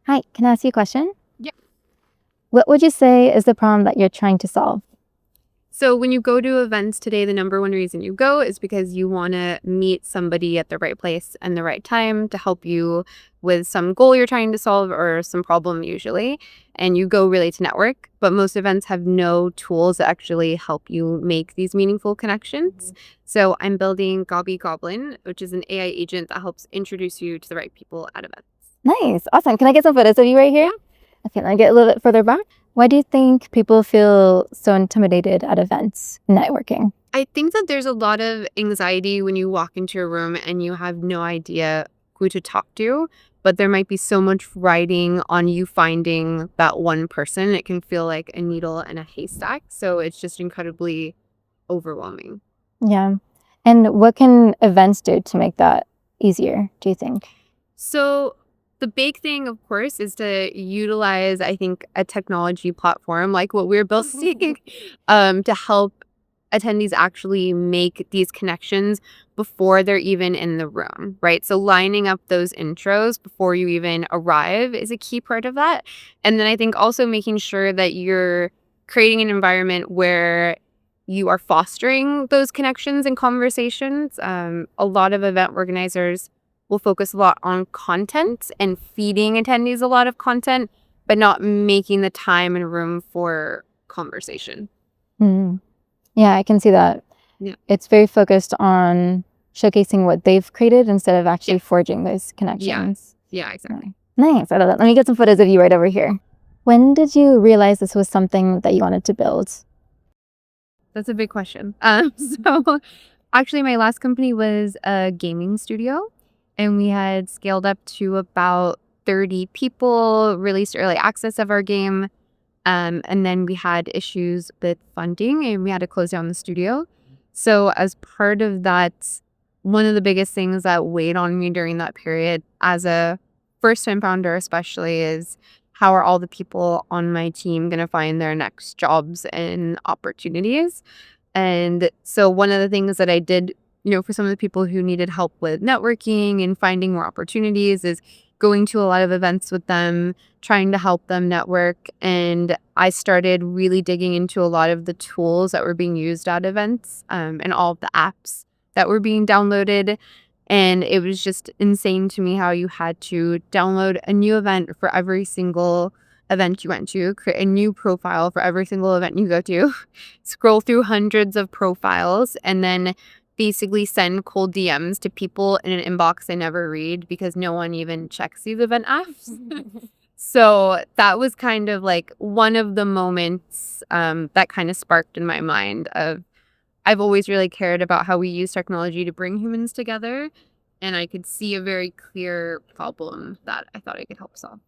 Hi, can I ask you a question? Yeah. What would you say is the problem that you're trying to solve? So when you go to events today, the number one reason you go is because you want to meet somebody at the right place and the right time to help you with some goal you're trying to solve or some problem usually. And you go really to network, but most events have no tools that actually help you make these meaningful connections. So I'm building Gobby Goblin, which is an AI agent that helps introduce you to the right people at events. Nice, awesome. Can I get some photos of you right here? Okay, let me get a little bit further back. Why do you think people feel so intimidated at events, networking? I think that there's a lot of anxiety when you walk into a room and you have no idea who to talk to, but there might be so much riding on you finding that one person. It can feel like a needle in a haystack. So it's just incredibly overwhelming. Yeah. And what can events do to make that easier, do you think? So the big thing, of course, is to utilize, I think, a technology platform like what we're building to help attendees actually make these connections before they're even in the room, right? So lining up those intros before you even arrive is a key part of that. And then I think also making sure that you're creating an environment where you are fostering those connections and conversations. A lot of event organizers will focus a lot on content and feeding attendees a lot of content, but not making the time and room for conversation. Mm. Yeah, I can see that. Yeah. It's very focused on showcasing what they've created instead of actually Yeah. forging those connections. Yeah, exactly. Nice. I love that. Let me get some photos of you right over here. When did you realize this was something that you wanted to build? That's a big question. So actually my last company was a gaming studio and we had scaled up to about 30 people, released early access of our game. And then we had issues with funding and we had to close down the studio. So as part of that, one of the biggest things that weighed on me during that period as a first time founder especially is how are all the people on my team going to find their next jobs and opportunities? And so one of the things that I did, for some of the people who needed help with networking and finding more opportunities is going to a lot of events with them, trying to help them network. And I started really digging into a lot of the tools that were being used at events, and all of the apps that were being downloaded. And it was just insane to me how you had to download a new event for every single event you went to, create a new profile for every single event you go to, scroll through hundreds of profiles, and then basically send cold DMs to people in an inbox I never read because no one even checks these event apps. So that was kind of like one of the moments that kind of sparked in my mind of I've always really cared about how we use technology to bring humans together. And I could see a very clear problem that I thought I could help solve.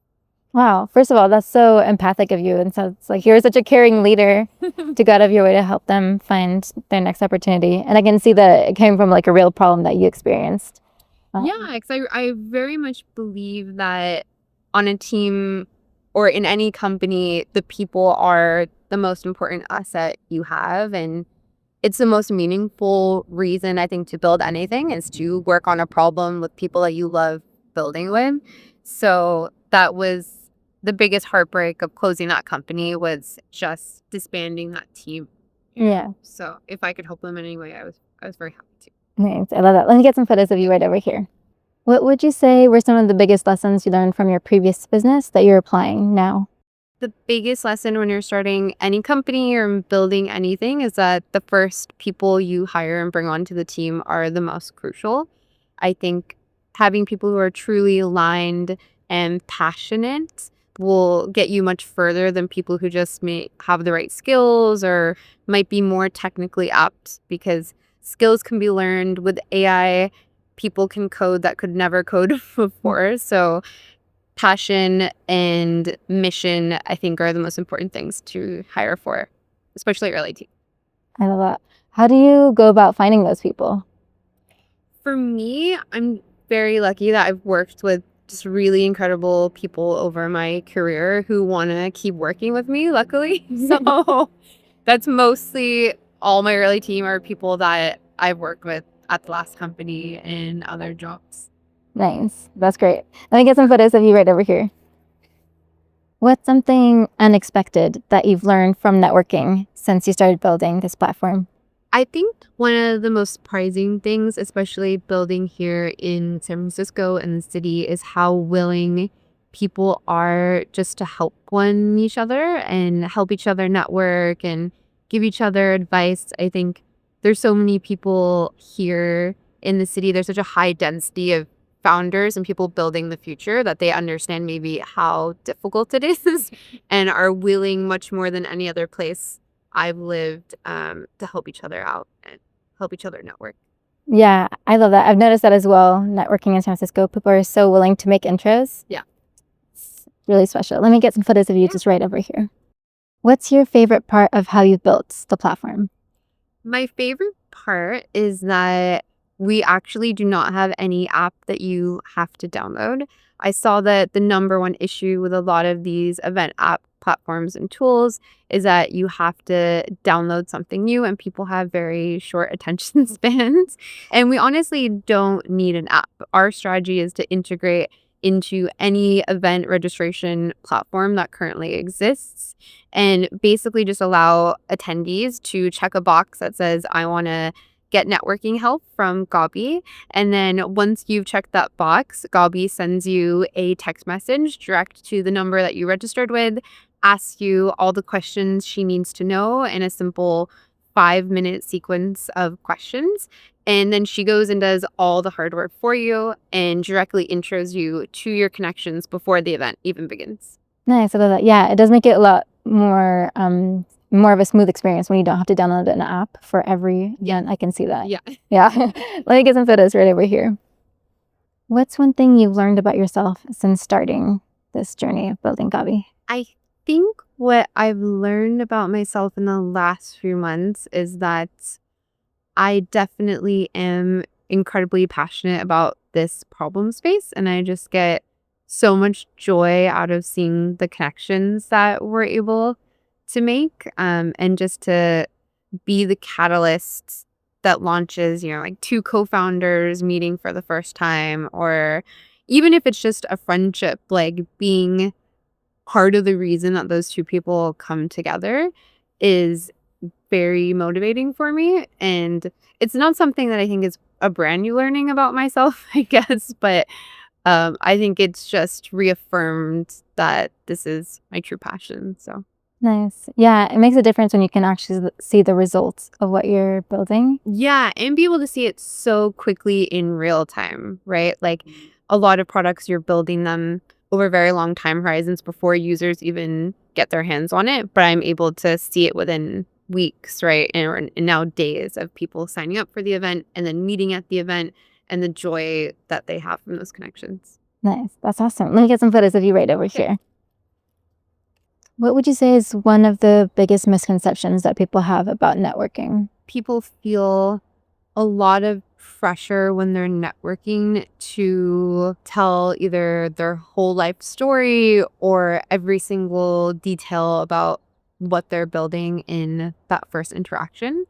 Wow. First of all, that's so empathic of you. And so it's like you're such a caring leader to go out of your way to help them find their next opportunity. And I can see that it came from like a real problem that you experienced. Yeah, because I very much believe that on a team or in any company, the people are the most important asset you have. And it's the most meaningful reason, I think, to build anything is to work on a problem with people that you love building with. So that was the biggest heartbreak of closing that company was just disbanding that team. Yeah. So if I could help them in any way, I was very happy to. Nice. I love that. Let me get some photos of you right over here. What would you say were some of the biggest lessons you learned from your previous business that you're applying now? The biggest lesson when you're starting any company or building anything is that the first people you hire and bring onto the team are the most crucial. I think having people who are truly aligned and passionate will get you much further than people who just may have the right skills or might be more technically apt because skills can be learned with AI. People can code that could never code before. So passion and mission, I think, are the most important things to hire for, especially early team. I love that. How do you go about finding those people? For me, I'm very lucky that I've worked with just really incredible people over my career who want to keep working with me, luckily. So that's mostly all my early team are people that I've worked with at the last company and other jobs. Nice. That's great. Let me get some photos of you right over here. What's something unexpected that you've learned from networking since you started building this platform? I think one of the most surprising things, especially building here in San Francisco and the city, is how willing people are just to help one each other and help each other network and give each other advice. I think there's so many people here in the city. There's such a high density of founders and people building the future that they understand maybe how difficult it is and are willing much more than any other place I've lived to help each other out and help each other network. Yeah, I love that. I've noticed that as well. Networking in San Francisco, people are so willing to make intros. Yeah. It's really special. Let me get some photos of you just right over here. What's your favorite part of how you built the platform? My favorite part is that we actually do not have any app that you have to download. I saw that the number one issue with a lot of these event app platforms and tools is that you have to download something new and people have very short attention spans. And we honestly don't need an app. Our strategy is to integrate into any event registration platform that currently exists and basically just allow attendees to check a box that says, I want to get networking help from Gobby. And then once you've checked that box, Gobby sends you a text message direct to the number that you registered with, asks you all the questions she needs to know in a simple 5-minute sequence of questions. And then she goes and does all the hard work for you and directly intros you to your connections before the event even begins. Nice. I love that. Yeah, it does make it a lot more of a smooth experience when you don't have to download an app for every event. I can see that. Yeah. Yeah. Let me get some photos right over here. What's one thing you've learned about yourself since starting this journey of building Gobby? I think what I've learned about myself in the last few months is that I definitely am incredibly passionate about this problem space, and I just get so much joy out of seeing the connections that we're able to make, and just to be the catalyst that launches, like two co-founders meeting for the first time, or even if it's just a friendship, like being part of the reason that those two people come together is very motivating for me. And it's not something that I think is a brand new learning about myself, I guess, but I think it's just reaffirmed that this is my true passion. So Nice. Yeah, it makes a difference when you can actually see the results of what you're building. yeah, and be able to see it so quickly in real time, right? Like a lot of products, you're building them over very long time horizons before users even get their hands on it. But I'm able to see it within weeks, right? And now days of people signing up for the event and then meeting at the event and the joy that they have from those connections. Nice. That's awesome. Let me get some photos of you right over here. What would you say is one of the biggest misconceptions that people have about networking? People feel a lot of pressure when they're networking to tell either their whole life story or every single detail about what they're building in that first interaction.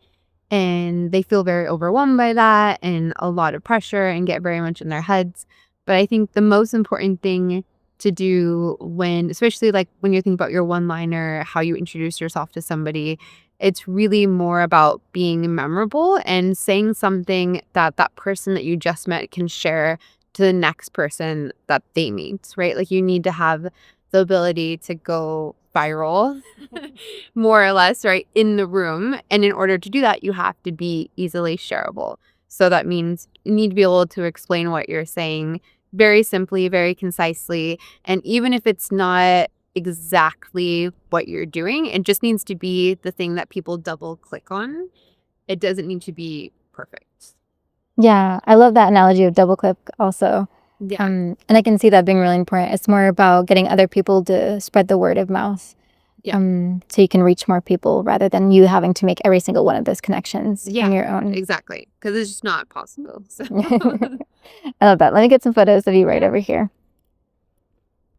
And they feel very overwhelmed by that and a lot of pressure and get very much in their heads. But I think the most important thing to do when, especially like when you're thinking about your one-liner, how you introduce yourself to somebody, it's really more about being memorable and saying something that that person that you just met can share to the next person that they meet, right? Like you need to have the ability to go viral, more or less, right, in the room. And in order to do that, you have to be easily shareable. So that means you need to be able to explain what you're saying very simply, very concisely. And even if it's not exactly what you're doing, it just needs to be the thing that people double click on. It doesn't need to be perfect. Yeah, I love that analogy of double click also. Yeah. And I can see that being really important. It's more about getting other people to spread the word of mouth. Yeah. So you can reach more people rather than you having to make every single one of those connections on your own. Exactly. Because it's just not possible. So. I love that. Let me get some photos of you right over here.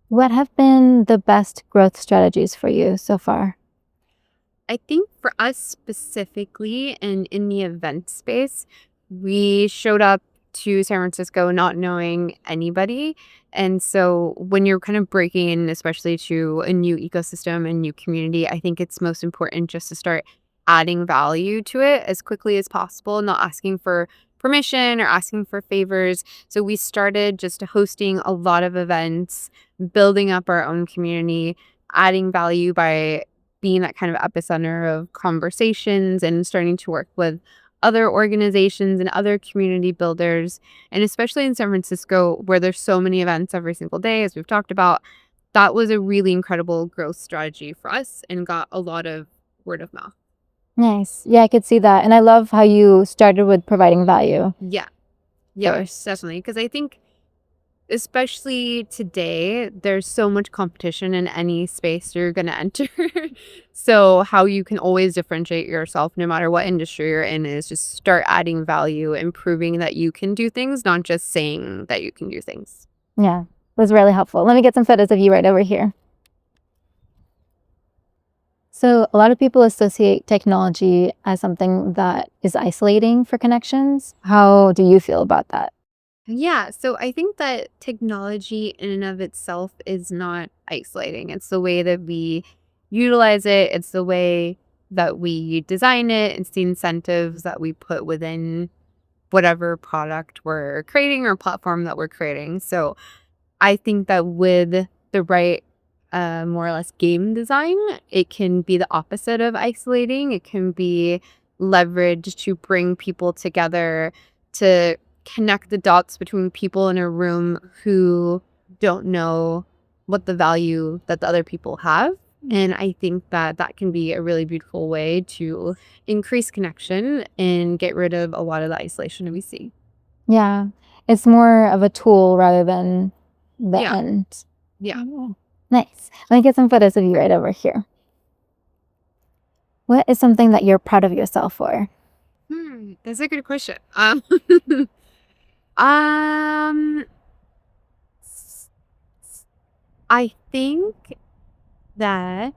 What have been the best growth strategies for you so far? I think for us specifically and in the event space, we showed up to San Francisco not knowing anybody. And so when you're kind of breaking in, especially to a new ecosystem and new community, I think it's most important just to start adding value to it as quickly as possible, not asking for permission or asking for favors. So we started just hosting a lot of events, building up our own community, adding value by being that kind of epicenter of conversations and starting to work with other organizations and other community builders. And especially in San Francisco, where there's so many events every single day, as we've talked about, that was a really incredible growth strategy for us and got a lot of word of mouth. Nice. Yeah, I could see that. And I love how you started with providing value. Yeah, First. definitely. Because I think, especially today, there's so much competition in any space you're going to enter. So how you can always differentiate yourself, no matter what industry you're in, is just start adding value and proving that you can do things, not just saying that you can do things. Yeah, it was really helpful. Let me get some photos of you right over here. So a lot of people associate technology as something that is isolating for connections. How do you feel about that? Yeah, so I think that technology in and of itself is not isolating. It's the way that we utilize it, it's the way that we design it, it's the incentives that we put within whatever product we're creating or platform that we're creating. So I think that with the right, more or less game design, it can be the opposite of isolating. It can be leveraged to bring people together, to connect the dots between people in a room who don't know what the value that the other people have. And I think that that can be a really beautiful way to increase connection and get rid of a lot of the isolation we see. Yeah, it's more of a tool rather than the Yeah. end. Yeah. Oh, nice. Let me get some photos of you right over here. What is something that you're proud of yourself for? That's a good question. Um, I think that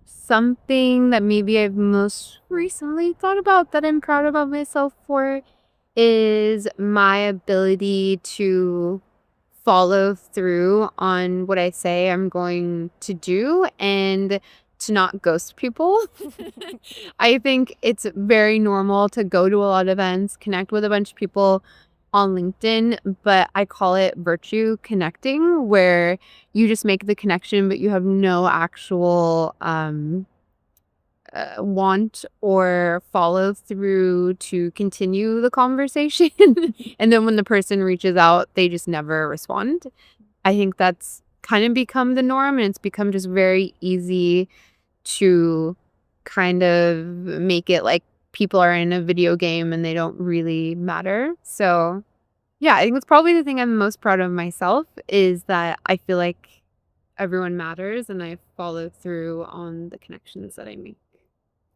something that maybe I've most recently thought about that I'm proud about myself for is my ability to follow through on what I say I'm going to do and to not ghost people. I think it's very normal to go to a lot of events, connect with a bunch of people on LinkedIn, but I call it virtue connecting, where you just make the connection, but you have no actual want or follow through to continue the conversation. And then when the person reaches out, they just never respond. I think that's kind of become the norm, and it's become just very easy to kind of make it like people are in a video game and they don't really matter. So, yeah, I think that's probably the thing I'm most proud of myself, is that I feel like everyone matters and I follow through on the connections that I make.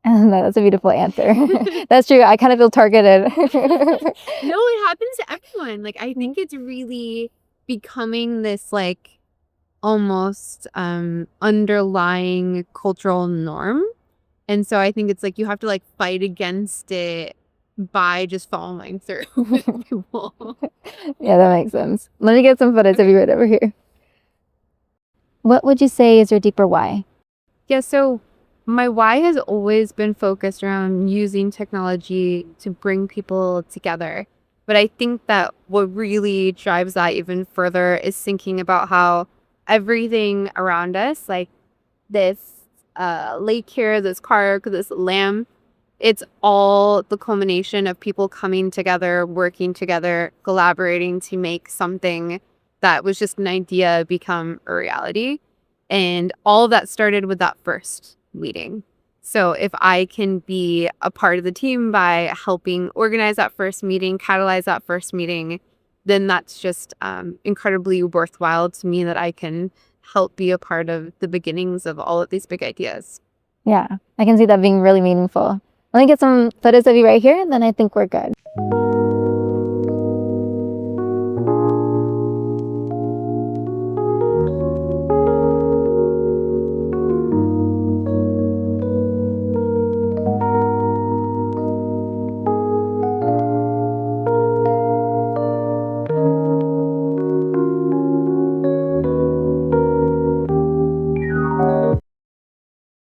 That's a beautiful answer. That's true. I kind of feel targeted. No, it happens to everyone. Like, I think it's really becoming this like almost underlying cultural norm. And so I think it's like you have to like fight against it by just following through with people. Yeah, that makes sense. Let me get some photos of you right over here. What would you say is your deeper why? Yeah, so my why has always been focused around using technology to bring people together. But I think that what really drives that even further is thinking about how everything around us, like this lake here, this park, this lamp, it's all the culmination of people coming together, working together, collaborating to make something that was just an idea become a reality. And all of that started with that first meeting. So if I can be a part of the team by helping organize that first meeting, catalyze that first meeting, then that's just incredibly worthwhile to me, that I can help be a part of the beginnings of all of these big ideas. Yeah, I can see that being really meaningful. Let me get some photos of you right here, and then I think we're good.